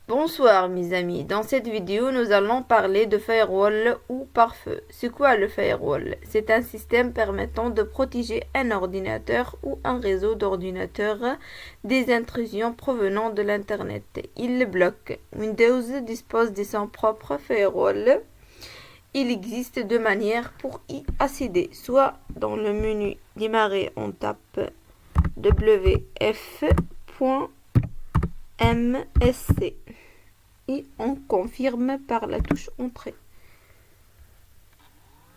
Bonsoir mes amis, dans cette vidéo nous allons parler de firewall ou pare-feu. C'est quoi le firewall? C'est un système permettant de protéger un ordinateur ou un réseau d'ordinateurs des intrusions provenant de l'internet. Il le bloque. Windows dispose de son propre firewall. Il existe deux manières pour y accéder, soit dans le menu démarrer on tape wf.msc et on confirme par la touche entrée.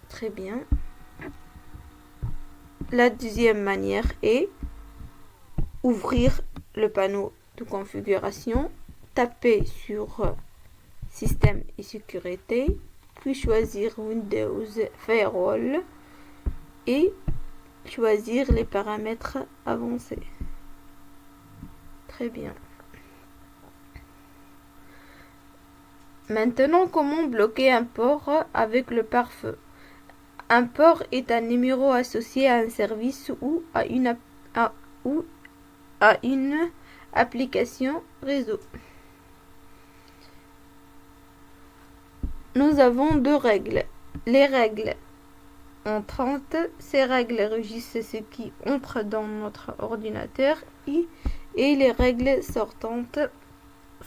Très bien. La deuxième manière est ouvrir le panneau de configuration, taper sur système et sécurité, puis choisir Windows Firewall et choisir les paramètres avancés. Très bien. Maintenant, comment bloquer un port avec le pare-feu? Un port est un numéro associé à un service ou à une application réseau. Nous avons deux règles. Les règles entrantes, ces règles régissent ce qui entre dans notre ordinateur et les règles sortantes,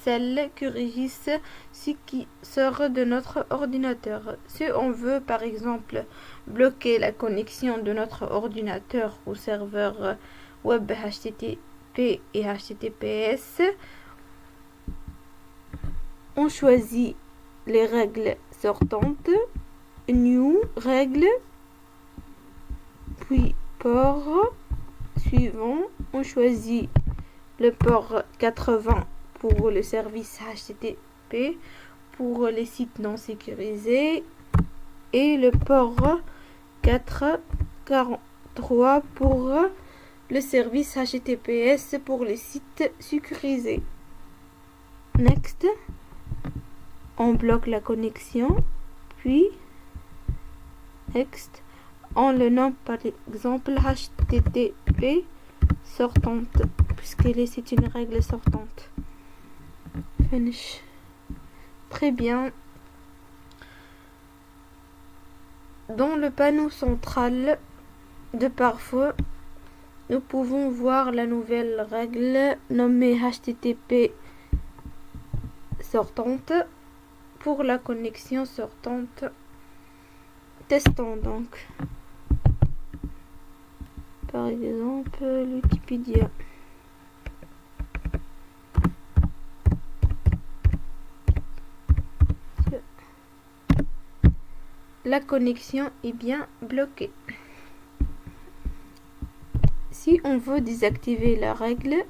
celles qui régissent ce qui sort de notre ordinateur. Si on veut par exemple bloquer la connexion de notre ordinateur au serveur web HTTP et HTTPS, on choisit les règles sortantes, New règle, puis port suivant, on choisit le port 80 pour le service HTTP, pour les sites non sécurisés, et le port 443 pour le service HTTPS pour les sites sécurisés. Next, on bloque la connexion, puis next, on le nomme par exemple HTTP sortante, puisque c'est une règle sortante. Finish. Très bien. Dans le panneau central de pare-feu, nous pouvons voir la nouvelle règle nommée HTTP sortante pour la connexion sortante. Testons donc. Par exemple, Wikipédia. La connexion est bien bloquée. Si on veut désactiver la règle,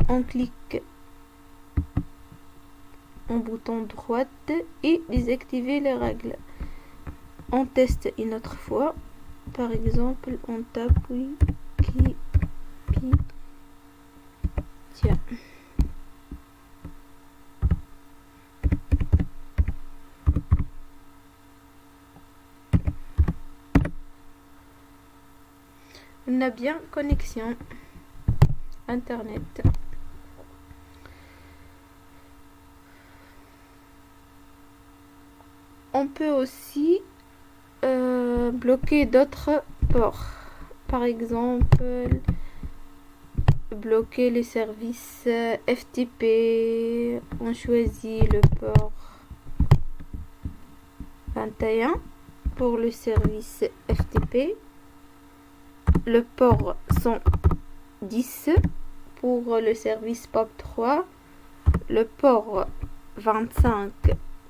on clique en bouton droite et désactiver la règle. On teste une autre fois. Par exemple, on tape Wikipédia. On a bien connexion Internet. On peut aussi bloquer d'autres ports. Par exemple, bloquer les services FTP. On choisit le port 21 pour le service FTP. Le port 110 pour le service POP3, le port 25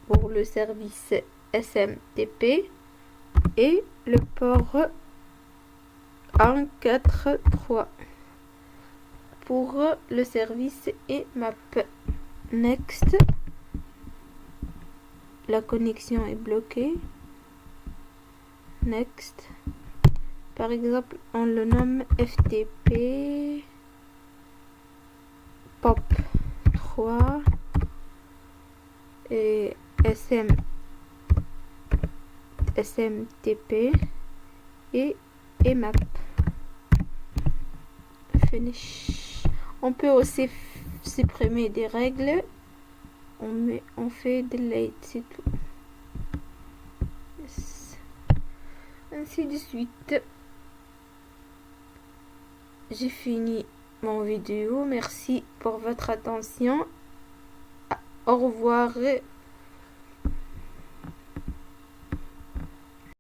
pour le service SMTP et le port 143 pour le service EMAP. Next, la connexion est bloquée. Next. Par exemple, on le nomme FTP POP3 et SMTP et EMAP. Finish. On peut aussi supprimer des règles on fait delete, c'est tout. Yes. Ainsi de suite. J'ai fini mon vidéo. Merci pour votre attention. Au revoir.